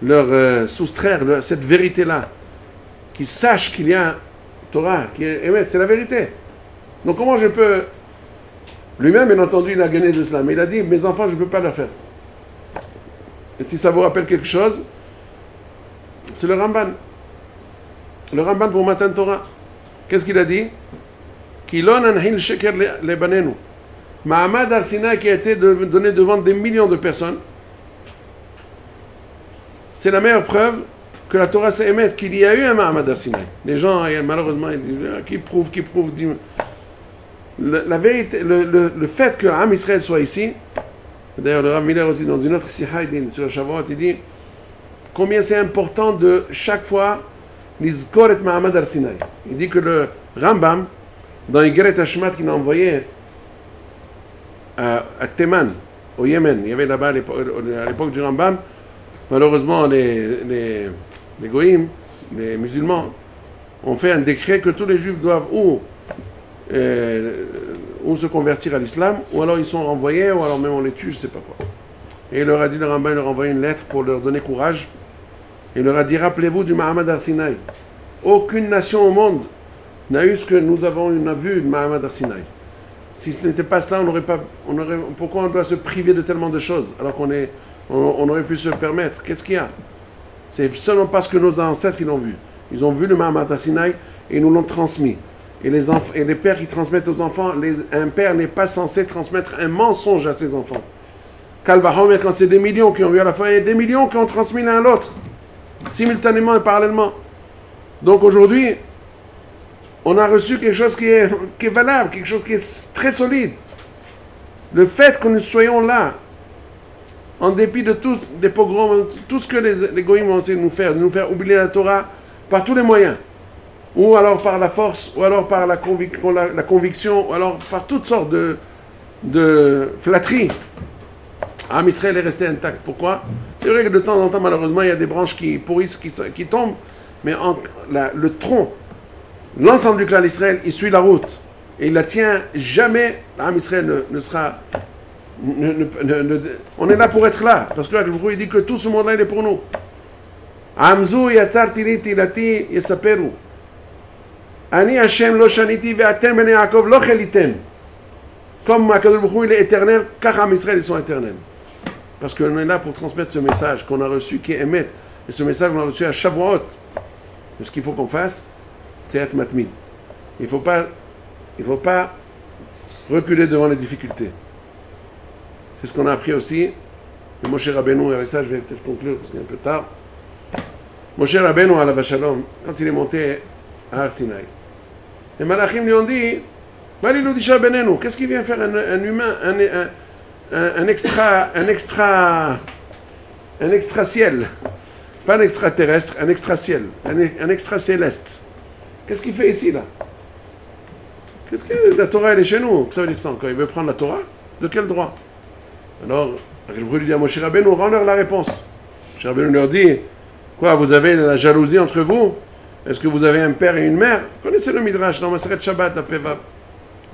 Leur soustraire cette vérité-là. Qu'ils sachent qu'il y a Torah, qui est Hémet, c'est la vérité. Donc comment je peux... Lui-même, bien entendu, il a gagné de cela. Mais il a dit, mes enfants, je ne peux pas leur faire. Et si ça vous rappelle quelque chose, c'est le Ramban. Le Ramban pour Matan Torah. Qu'est-ce qu'il a dit? Kilon anhil sheker lebanenu. Mahamad al-Sinaï qui a été donné devant des millions de personnes. C'est la meilleure preuve que la Torah s'est émette, qu'il y a eu un Mahamad al-Sinaï. Les gens, malheureusement, ils disent, qui prouve, la vérité, le fait que l'Am Israël soit ici, d'ailleurs le Rav Miller aussi dans une autre Sicha sur Shavuot, il dit combien c'est important de chaque fois l'Izkor et Mahamad al-Sinaï. Il dit que le Rambam, dans Igeret Hashmat qu'il a envoyé à Théman, au Yémen, il y avait là-bas à l'époque du Rambam, malheureusement les goïms, les musulmans, ont fait un décret que tous les juifs doivent ou se convertir à l'islam, ou alors ils sont renvoyés, ou alors même on les tue, je ne sais pas quoi. Et il leur a dit, le Rambam leur a envoyé une lettre pour leur donner courage. Il leur a dit, rappelez-vous du Mahamad al-Sinaï. Aucune nation au monde n'a eu ce que nous avons vu de Mahamad al-Sinaï. Si ce n'était pas cela, pourquoi on doit se priver de tellement de choses, alors on aurait pu se le permettre? Qu'est-ce qu'il y a? C'est seulement parce que nos ancêtres ils l'ont vu. Ils ont vu le Mahamad al-Sinaï et ils nous l'ont transmis. Et les pères qui transmettent aux enfants, un père n'est pas censé transmettre un mensonge à ses enfants. Calvahomer, quand c'est des millions qui ont vu à la fin, et des millions qui ont transmis l'un à l'autre, simultanément et parallèlement. Donc aujourd'hui, on a reçu quelque chose qui est valable, quelque chose qui est très solide. Le fait que nous soyons là, en dépit de tous les pogroms, tout ce que les goïms ont essayé de nous faire oublier la Torah par tous les moyens. Ou alors par la force, ou alors par la conviction, ou alors par toutes sortes de flatteries. Am Israël est resté intact. Pourquoi? C'est vrai que de temps en temps, malheureusement, il y a des branches qui pourrissent, qui tombent, mais le tronc, l'ensemble du clan d'Israël, il suit la route. Et il la tient jamais. Am Israël ne sera... on est là pour être là. Parce que il dit que tout ce monde-là, il est pour nous. Amzu yatzar tiliti lati yesaperu. Ani Hashem lo shaniti ve'atem bnei Yaakov lo chelitem. Comme Akadosh Baruch Hu il est éternel, car Am Israël ils sont éternels. Parce qu'on est là pour transmettre ce message qu'on a reçu, qui est émet. Et ce message qu'on a reçu à Shavuot. Et ce qu'il faut qu'on fasse, c'est être matmid. Il ne faut pas reculer devant les difficultés. C'est ce qu'on a appris aussi de Moshe Rabbeinu. Et avec ça, je vais peut-être conclure, parce qu'il est un peu tard. Moshe Rabbeinu, alav shalom, quand il est monté à Har Sinaï, les malachim lui ont dit, qu'est-ce qu'il vient faire un humain, un extra-ciel, pas un extraterrestre, un extra-ciel, un extra-céleste. Qu'est-ce qu'il fait ici, là? Qu'est-ce que la Torah, elle est chez nous? Ça veut dire ça encore. Il veut prendre la Torah? De quel droit? Alors, je voulais lui dire à Moshe Rabbeinu, rends-leur la réponse. Moshe Rabbeinu leur dit, quoi, vous avez la jalousie entre vous? Est-ce que vous avez un père et une mère? Connaissez le Midrash dans Maseret Shabbat à Pevav.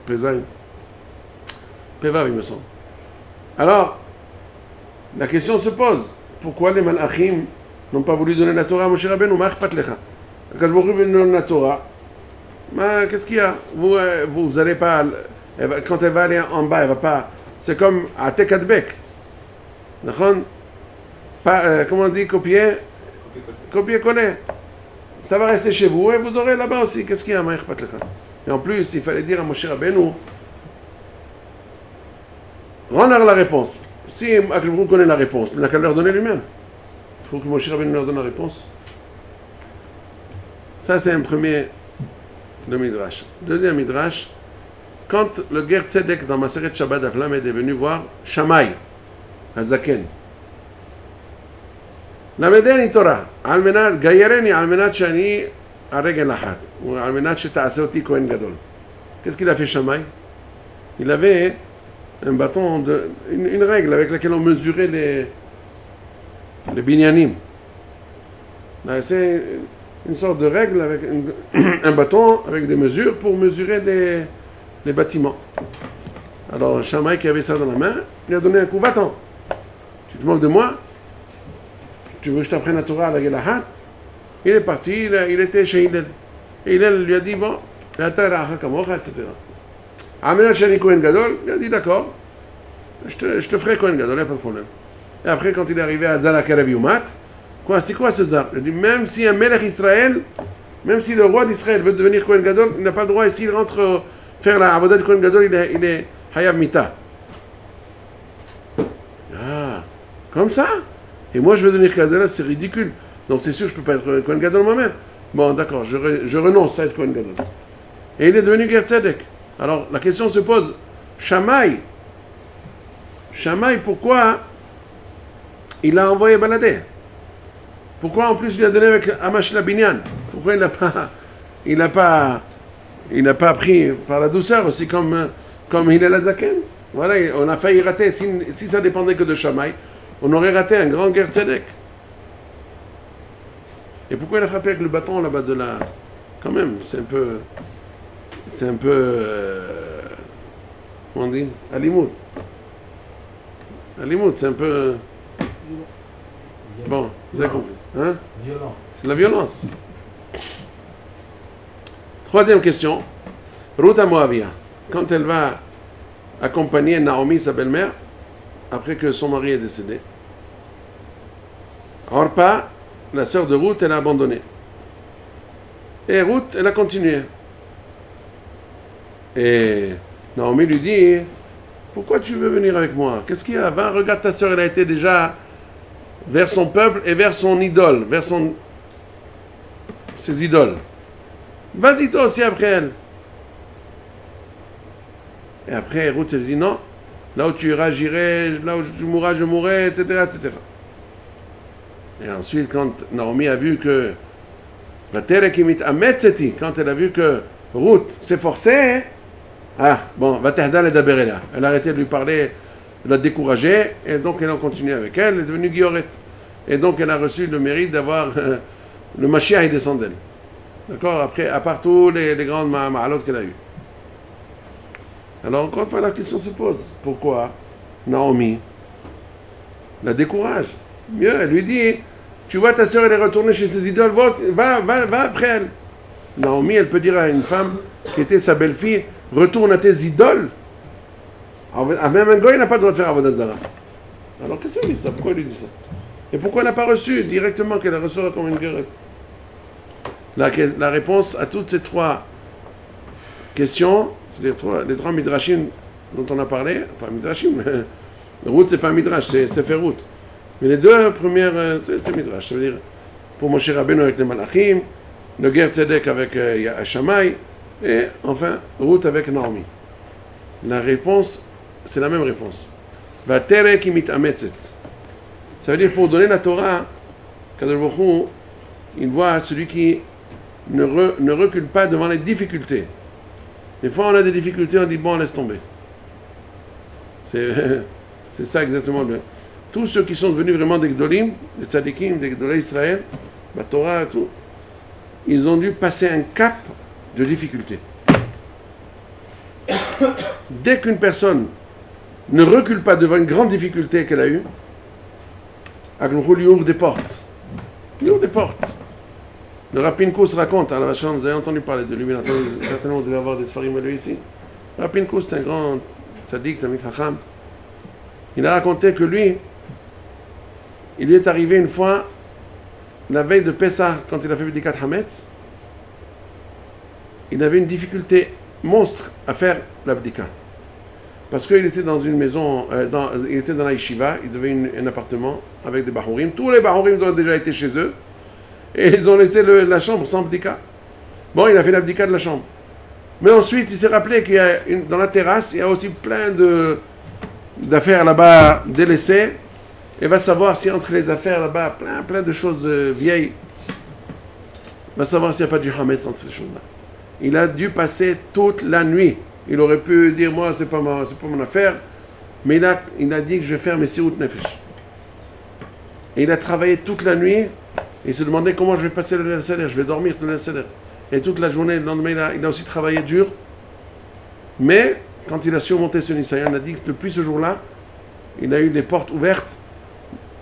Pezaïm. Pevav, il me semble. Alors, la question se pose. Pourquoi les Malachim n'ont pas voulu donner la Torah à Moshe Rabbeinu? Quand je vous donne la Torah, qu'est-ce qu'il y a? Vous allez pas... Quand elle va aller en bas, elle va pas... C'est comme à Tekadbek. Comment on dit? Copier-coller. Ça va rester chez vous et vous aurez là-bas aussi. Qu'est-ce qu'il y a? Et en plus, il fallait dire à Moshe Rabbeinu, rendre la réponse. Si vous connaissez la réponse, il n'a qu'à leur donner lui-même. Il faut que Moshe Rabbeinu leur donne la réponse. Ça, c'est un premier de Midrash. Deuxième Midrash, quand le Ger Tzedek dans Maseret Shabbat Avlam est venu voir Shammai, Hazaken, למדני תורה, על מנת, גיירני על מנת שאני הרגל אחת, ועל מנת שתעשה אותי כהן גדול. Qu'est-ce qu'il a fait Shammai? Il avait un bâton, une règle avec laquelle on mesurait les binyanim. C'est une sorte de règle avec un bâton avec des mesures pour mesurer les bâtiments. Alors Shammai qui avait ça dans la main, il a donné un coup, va-t'en. Tu te moques de moi? Tu veux que je t'apprenne la Torah à la Gelahat? Il est parti, il était chez Hillel. Et Hillel lui a dit, bon, etc. Amena Shani Kohen Gadol, il a dit, d'accord, je te ferai Kohen Gadol, il n'y a pas de problème. Et après, quand il est arrivé à Zala Karav Yumat, c'est quoi ce zar? Il a dit, même si un Melech Israël, même si le roi d'Israël veut devenir Kohen Gadol, il n'a pas le droit, et s'il rentre faire la Avodat de Kohen Gadol, il est Hayav Mita. Ah, comme ça? Et moi, je veux devenir Kohen, c'est ridicule. Donc, c'est sûr que je ne peux pas être Kohen Gadol moi-même. Bon, d'accord, je renonce à être Kohen Gadol. Et il est devenu Ger Tzedek. Alors, la question se pose, Shammai, pourquoi il l'a envoyé balader? Pourquoi, en plus, il l'a donné avec Amash Labinyan? Pourquoi il n'a pas pris par la douceur aussi comme Hillel Hazaken? Voilà, on a failli rater. Si ça dépendait que de Shammai, on aurait raté un grand Ger Tzedek. Et pourquoi il a frappé avec le bâton là-bas de la... Quand même, c'est un peu... comment on dit? Alimout. Alimout, c'est un peu... Bon, vous avez compris. Hein? Violent. C'est de la violence. Troisième question. Ruth à Moabia. Quand elle va accompagner Naomi, sa belle-mère, après que son mari est décédé, Orpa, la sœur de Ruth, elle a abandonné. Et Ruth, elle a continué. Et Naomi lui dit, pourquoi tu veux venir avec moi? Qu'est-ce qu'il y a? Va, regarde ta sœur, elle a été déjà vers son peuple et vers son idole, vers ses idoles. Vas-y toi aussi après elle. Et après, Ruth, elle dit non, là où tu iras, j'irai, là où tu mourras, je mourrai, etc., etc. Et ensuite, quand Naomi a vu que quand elle a vu que Ruth s'est forcée, bon, elle a arrêté de lui parler, de la décourager, et donc elle a continué avec elle, elle est devenue Guilloret. Et donc elle a reçu le mérite d'avoir le Mashiach et descend d'elle. D'accord? Après, à part tous les grandes ma'alot qu'elle a eues. Alors encore une fois, la question se pose. Pourquoi Naomi la décourage? Mieux, elle lui dit, tu vois ta soeur, elle est retournée chez ses idoles, va après elle. Naomi, elle peut dire à une femme qui était sa belle-fille, retourne à tes idoles. Même un goy n'a pas le droit de faire Avodat Zara. Alors qu'est-ce que ça veut dire ça? Pourquoi il lui dit ça? Et pourquoi elle n'a pas reçu directement qu'elle a reçu comme une guerre? La réponse à toutes ces trois questions, c'est les trois midrashim dont on a parlé, pas midrashim, Ruth c'est pas midrash, c'est Sefer Ruth. Mais les deux premières, c'est midrash. Ça veut dire pour Moshe Rabbeinu avec les Malachim, le Ger Tzedek avec Shammai, et enfin Ruth avec Naomi. La réponse, c'est la même réponse. Vatere ki mitametzet. Ça veut dire pour donner la Torah, Kadosh Baruch Hu, il voit celui qui ne recule pas devant les difficultés. Des fois on a des difficultés, on dit bon, laisse tomber. C'est ça exactement. Tous ceux qui sont devenus vraiment des Gdolim, des Tzadikim, des Gdolei Israël, la Torah, tout, ils ont dû passer un cap de difficulté. Dès qu'une personne ne recule pas devant une grande difficulté qu'elle a eue, Aglouchou lui ouvre des portes. Il ouvre des portes. Le Rapinkus raconte, à la chambre, vous avez entendu parler de lui, bien entendu, certainement vous devez avoir des sfarim de lui ici. Rapinkus, c'est un grand tzaddik, Tamid Chacham. Il a raconté que lui, il lui est arrivé une fois, la veille de Pessah, quand il a fait Bdikat Hametz, il avait une difficulté monstre à faire l'abdika. Parce qu'il était dans une maison, il était dans la yeshiva, il avait un appartement avec des bahourim. Tous les bahourim ont déjà été chez eux et ils ont laissé la chambre sans abdika. Bon, il a fait l'abdika de la chambre. Mais ensuite, il s'est rappelé qu'il y a dans la terrasse, il y a aussi plein d'affaires là-bas délaissées. Et va savoir si entre les affaires là-bas, plein de choses vieilles, va savoir s'il n'y a pas du hametz entre ces choses-là. Il a dû passer toute la nuit. Il aurait pu dire, moi, c'est pas mon affaire, mais il a dit que je vais faire mes sirut nefesh. Et il a travaillé toute la nuit, et il se demandait comment je vais passer le salaire, je vais dormir le salaire. Et toute la journée, le lendemain, il a aussi travaillé dur. Mais, quand il a surmonté ce Nisayan, il a dit que depuis ce jour-là, il a eu des portes ouvertes.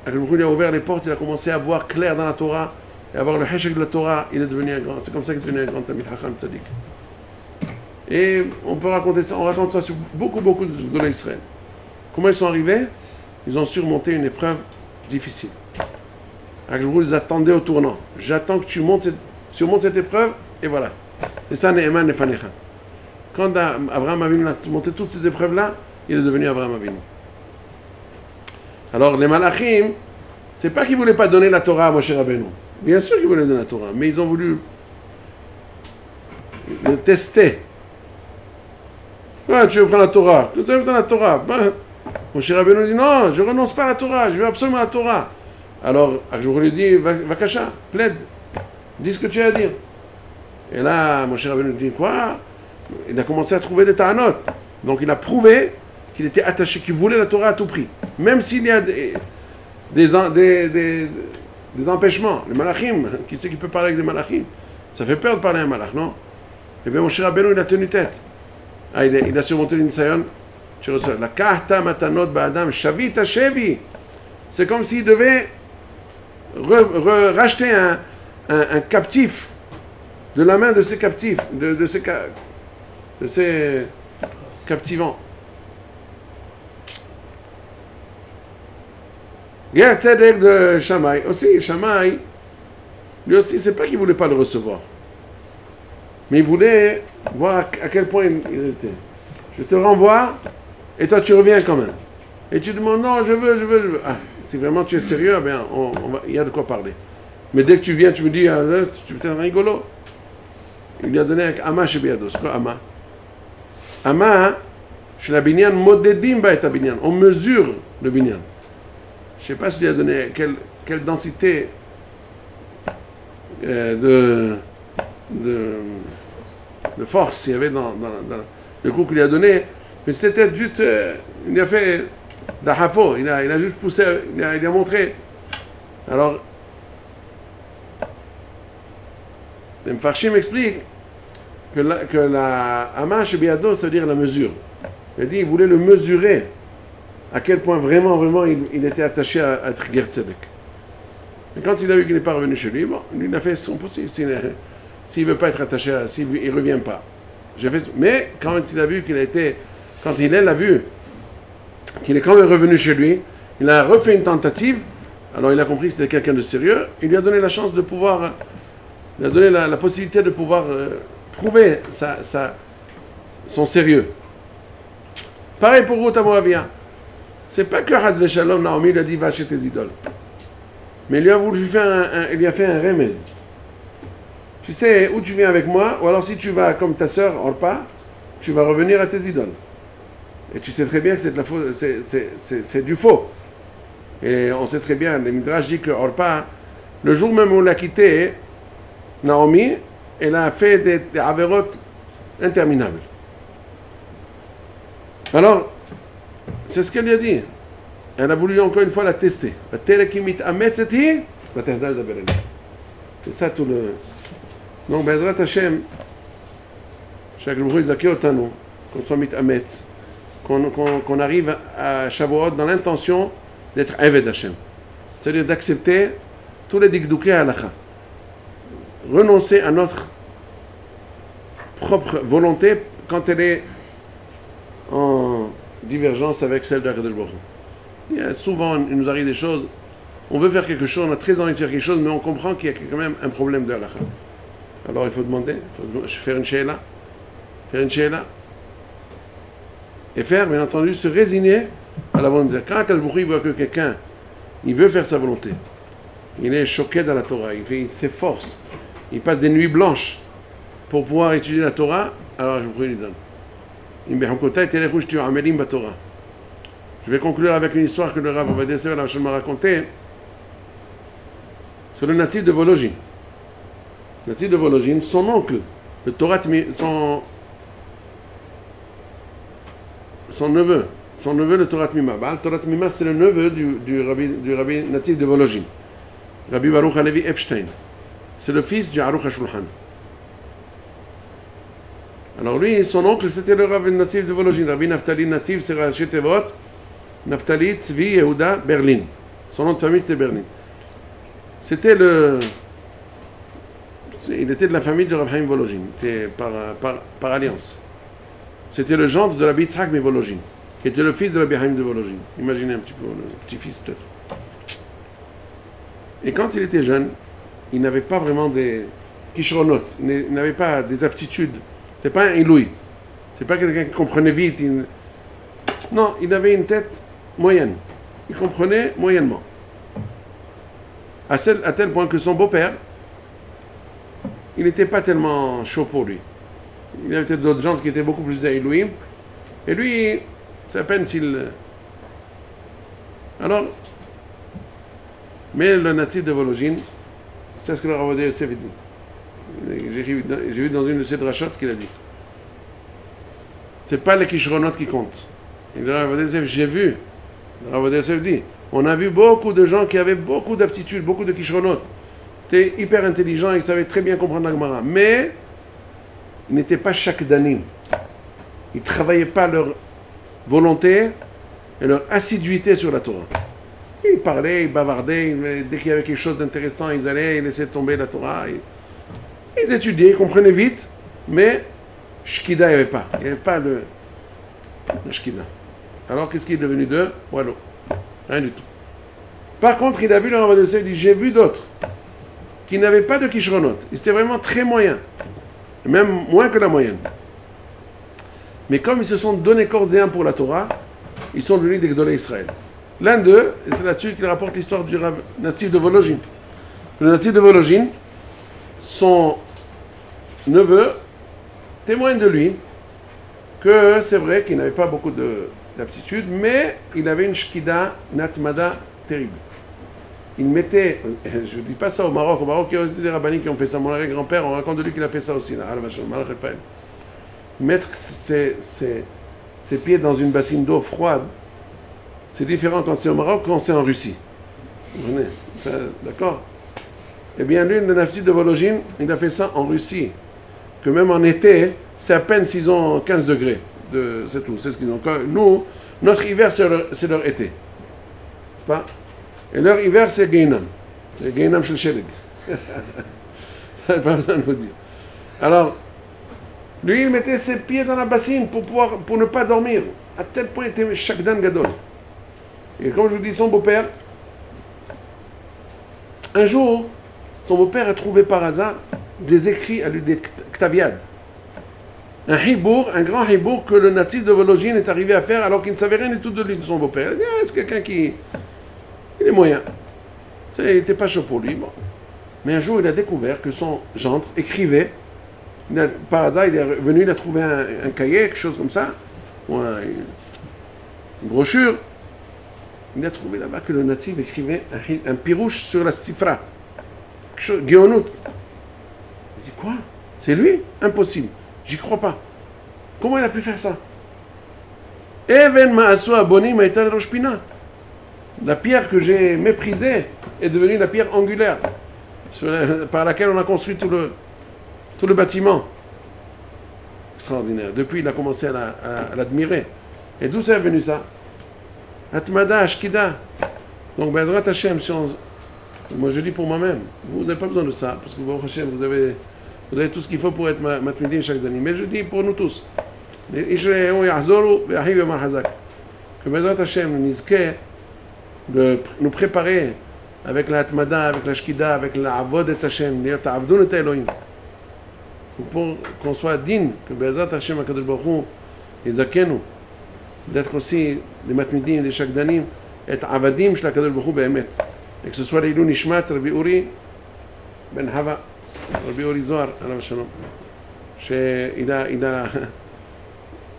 Il a ouvert les portes, il a commencé à voir clair dans la Torah, et à voir le heshek de la Torah, il est devenu un grand. C'est comme ça qu'il est devenu un grand Tamid Chacham Tzadik. Et on peut raconter ça, on raconte ça sur beaucoup de l'Israël. Comment ils sont arrivés? Ils ont surmonté une épreuve difficile. Agjourou les attendait au tournant. J'attends que tu surmontes cette épreuve, et voilà. Et ça, Ne'eman Nefanecha. Quand Abraham Avinu a monté toutes ces épreuves-là, il est devenu Abraham Avinu. Alors, les Malachim, c'est pas qu'ils ne voulaient pas donner la Torah à Moshe Rabbeinu. Bien sûr qu'ils voulaient donner la Torah, mais ils ont voulu le tester. Ah, tu veux prendre la Torah? Tu as besoin de la Torah? Moshe Rabbeinu dit non, je renonce pas à la Torah, je veux absolument la Torah. Alors, je lui dis, va cacha, plaide, dis ce que tu as à dire. Et là, Moshe Rabbeinu dit quoi? Il a commencé à trouver des ta'anot. Donc, il a prouvé qu'il était attaché, qu'il voulait la Torah à tout prix. Même s'il y a des empêchements. Les malachim, qui sait qui peut parler avec des malachim? Ça fait peur de parler à un malach, non? Et bien, Moshe Rabbeinu, il a tenu tête. Ah, il a surmonté l'Insayon. La kahta matanot ba'adam shavita shevi. C'est comme s'il devait racheter un captif de la main de ses captifs, de ses captivants. Ger Tzedek de Shammai. Aussi, Shammai, lui aussi, c'est pas qu'il voulait pas le recevoir. Mais il voulait voir à quel point il restait. Je te renvoie, et toi tu reviens quand même. Et tu demandes, non, je veux. Ah, si vraiment tu es sérieux, eh bien, il y a de quoi parler. Mais dès que tu viens, tu me dis, ah, là, tu es un rigolo. Il lui a donné un Ama chez Biado. C'est quoi Ama? Ama, chez la binyan, modedim ba et binyan. On mesure le binyan. Je ne sais pas s'il lui a donné quelle densité de force il y avait dans le coup qu'il lui a donné, mais c'était juste, il a fait d'ahafo, il a juste poussé, il a montré. Alors, le Mfarshim explique que la Ama chez Biado, ça veut dire la mesure. Il a dit qu'il voulait le mesurer, à quel point vraiment il était attaché à être Ger Tzedek. Et quand il a vu qu'il n'est pas revenu chez lui, bon, il a fait son possible. S'il ne veut pas être attaché, s'il ne revient pas. Mais quand il a vu quand il a vu qu'il est quand même revenu chez lui, il a refait une tentative, alors il a compris que c'était quelqu'un de sérieux, il lui a donné la chance de pouvoir, il a donné la possibilité de pouvoir prouver son sérieux. Pareil pour Ruth Moavia. C'est pas que Haz Veshalom, Naomi lui a dit va chez tes idoles. Mais il lui a voulu faire il lui a fait un remez. Tu sais où tu viens avec moi, ou alors si tu vas comme ta sœur Orpa, tu vas revenir à tes idoles. Et tu sais très bien que c'est de la faux, c'est du faux. Et on sait très bien, le Midrash dit que Orpa, le jour même où on l'a quitté, Naomi, elle a fait des avérotes interminables. Alors, c'est ce qu'elle lui a dit. Elle a voulu encore une fois la tester. C'est ça tout Donc, Bezrat Hashem, chaque jour, ils accueillent otanu, qu'on soit mitamet, qu'on arrive à Shavuot dans l'intention d'être Eved Hashem. C'est-à-dire d'accepter tous les dikdouké à halakha. Renoncer à notre propre volonté quand elle est en divergence avec celle de HaKadosh Baruch Hu. Il y a souvent, il nous arrive des choses, on veut faire quelque chose, on a très envie de faire quelque chose, mais on comprend qu'il y a quand même un problème de halakha. Alors il faut demander, il faut faire une sheila, et faire, bien entendu, se résigner à la volonté. Quand HaKadosh Baruch Hu voit que quelqu'un, il veut faire sa volonté, il est choqué dans la Torah, il s'efforce, il passe des nuits blanches pour pouvoir étudier la Torah, alors je lui donne. Je vais conclure avec une histoire que le Rav Ovadia Yosef m'a racontée sur le natif de Volojine. Le natif de Volojine, son oncle, le Torah, son neveu le Torah Mima. Le Torah Mima, c'est le neveu du rabbi natif de Volojine, Rabbi Baruch Halevi Epstein. C'est le fils du Aruch HaShulchan. Alors lui, son oncle, c'était le Rabbi natif de Volojine. Rabbi Naftali natif, c'est Rashi Tevot, Naftali Tzvi Yehuda Berlin. Son nom de famille, c'était Berlin. Il était de la famille de Rabbi Haim Volojine, par alliance. C'était le gendre de Rabbi Yitzhak Volojine, qui était le fils de Rabbi Haim de Volojine. Imaginez un petit peu, le petit-fils peut-être. Et quand il était jeune, il n'avait pas vraiment des kishronot, il n'avait pas des aptitudes. C'est pas un iloui. C'est pas quelqu'un qui comprenait vite. Non, il avait une tête moyenne. Il comprenait moyennement. À tel point que son beau-père, il n'était pas tellement chaud pour lui. Il y avait peut-être d'autres gens qui étaient beaucoup plus iloui. Et lui, c'est à peine s'il... Alors, mais le natif de Volojine, c'est ce que le Rav Ovadia Yosef dit. J'ai vu dans une de ses drachotes qu'il a dit. C'est pas les kishronot qui comptent. Et le Rav Ovadia Yosef, j'ai vu, le Rav Ovadia Yosef dit, on a vu beaucoup de gens qui avaient beaucoup d'aptitudes, beaucoup de kishronot. Ils étaient hyper intelligents, ils savaient très bien comprendre la Gemara. Mais ils n'étaient pas shakdanim. Ils ne travaillaient pas leur volonté et leur assiduité sur la Torah. Ils parlaient, ils bavardaient, dès qu'il y avait quelque chose d'intéressant, ils allaient, ils laissaient tomber la Torah. Ils étudiaient, ils comprenaient vite, mais Shkida, il n'y avait pas. Il n'y avait pas le Shkida. Alors, qu'est-ce qui est devenu d'eux? Voilà. Rien du tout. Par contre, il a vu le Rav Ovadia Yosef, il dit, j'ai vu d'autres qui n'avaient pas de kishronot. Ils étaient vraiment très moyens. Même moins que la moyenne. Mais comme ils se sont donné corps et âme pour la Torah, ils sont devenus des Gdolei Israël. L'un d'eux, et c'est là-dessus qu'il rapporte l'histoire du natif de Volojine. Le natif de Volojine, son neveu témoigne de lui que c'est vrai qu'il n'avait pas beaucoup d'aptitude, mais il avait une shkida, une atmada terrible. Il mettait, je ne dis pas ça au Maroc, il y a aussi des rabbins qui ont fait ça. Mon arrière-grand-père, on raconte de lui qu'il a fait ça aussi. Là, mettre ses pieds dans une bassine d'eau froide, c'est différent quand c'est au Maroc quand c'est en Russie. Vous comprenez? D'accord? Eh bien, lui, le natif de Volojine, il a fait ça en Russie. Que même en été, c'est à peine s'ils ont 15 degrés. C'est tout, c'est ce qu'ils ont. Nous, notre hiver, c'est leur été. C'est pas? Et leur hiver, c'est Gainam. C'est Gainam chez le Sheleg. Ça n'a pas besoin de vous dire. Alors, lui, il mettait ses pieds dans la bassine pour ne pas dormir. À tel point, il était Shakdan Gadol. Et comme je vous dis, son beau-père, un jour, son beau-père a trouvé par hasard des écrits à lui, des ktaviad. Un hibour, un grand hibour que le natif de Volojine est arrivé à faire alors qu'il ne savait rien du tout de lui, de son beau-père. Il a dit, c'est quelqu'un qui... Il est moyen. Il n'était pas chaud pour lui. Bon. Mais un jour, il a découvert que son gendre écrivait. Par hasard, il est venu, il a trouvé un cahier, quelque chose comme ça, ou une brochure. Il a trouvé là-bas que le natif écrivait un pirouche sur la sifra. Géonout. Il dit, quoi? C'est lui? Impossible. J'y crois pas. Comment il a pu faire ça? Even ma'asu aboni ma'etal rosh pina. La pierre que j'ai méprisée est devenue la pierre angulaire par laquelle on a construit tout le... tout le bâtiment. Extraordinaire. Depuis, il a commencé à l'admirer. Et d'où c'est venu ça? Atmada, Ashkida. Donc, Bezrat Hashem, moi je dis pour moi-même, vous n'avez pas besoin de ça, parce que bon, Hashem, vous avez tout ce qu'il faut pour être matmidim chaque année. Mais je dis pour nous tous, que Bezrat Hashem de nous préparer avec la Atmada, avec la Shkida, avec la Avod et Hashem, l'Abdun et Elohim, pour qu'on soit digne, que Bezrat Hashem, Akadosh Baruch Hu, et Zakenu, d'être aussi les matmidim, les shakdanim, et avadim shel Akadosh Baruch Hu be'emet. Et que ce soit l'Ilou Nishmat, Rabbi Uri, Ben Hava, Rabbi Uri Zohar, alav shalom,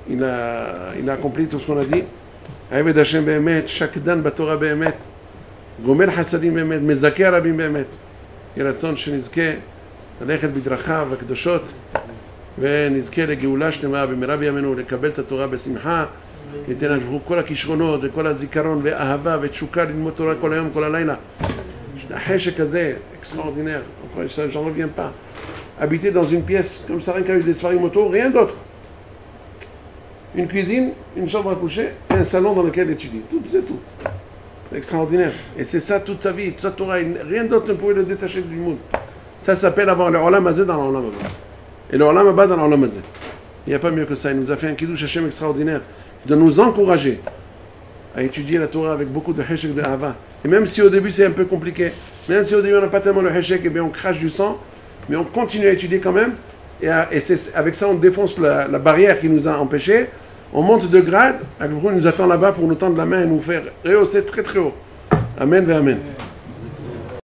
il a accompli tout ce qu'on a dit. Aved Hashem be'emet, shakdan batorah be'emet, gomer hasadim be'emet, mezakeh rabim be'emet. יהי רצון שנזכה ללכת בדרכיו הקדושות ונזכה לגאולה שלמה במהרה בימינו, לקבל את התורה בשמחה, ניתן עבור כל הכישרונות וכל הזיכרון ואהבה ותשוקה ללמוד תורה כל היום כל הלילה. החשק הזה, extraordinaire, j'en reviens pas. Habiter dans une pièce comme ça, rien qu'avec des sfarim autour, rien d'autre. Une cuisine, une chambre à coucher et un salon dans lequel étudier. Tout, c'est tout. C'est extraordinaire. Et c'est ça toute sa vie, toute sa Torah. Rien d'autre ne pouvait le détacher du monde. Ça s'appelle avoir le Olam Hazeh dans l'Olam Haba. Et le Olam Haba dans l'Olam Hazeh. Il n'y a pas mieux que ça. Il nous a fait un Kiddush Hashem extraordinaire. De nous encourager à étudier la Torah avec beaucoup de heshek de Ahava. Et même si au début c'est un peu compliqué, même si au début on n'a pas tellement le heshek, et bien on crache du sang, mais on continue à étudier quand même. Et avec ça on défonce la barrière qui nous a empêchés. On monte de grade, il nous attend là-bas pour nous tendre la main et nous faire rehausser très très haut. Amen et Amen.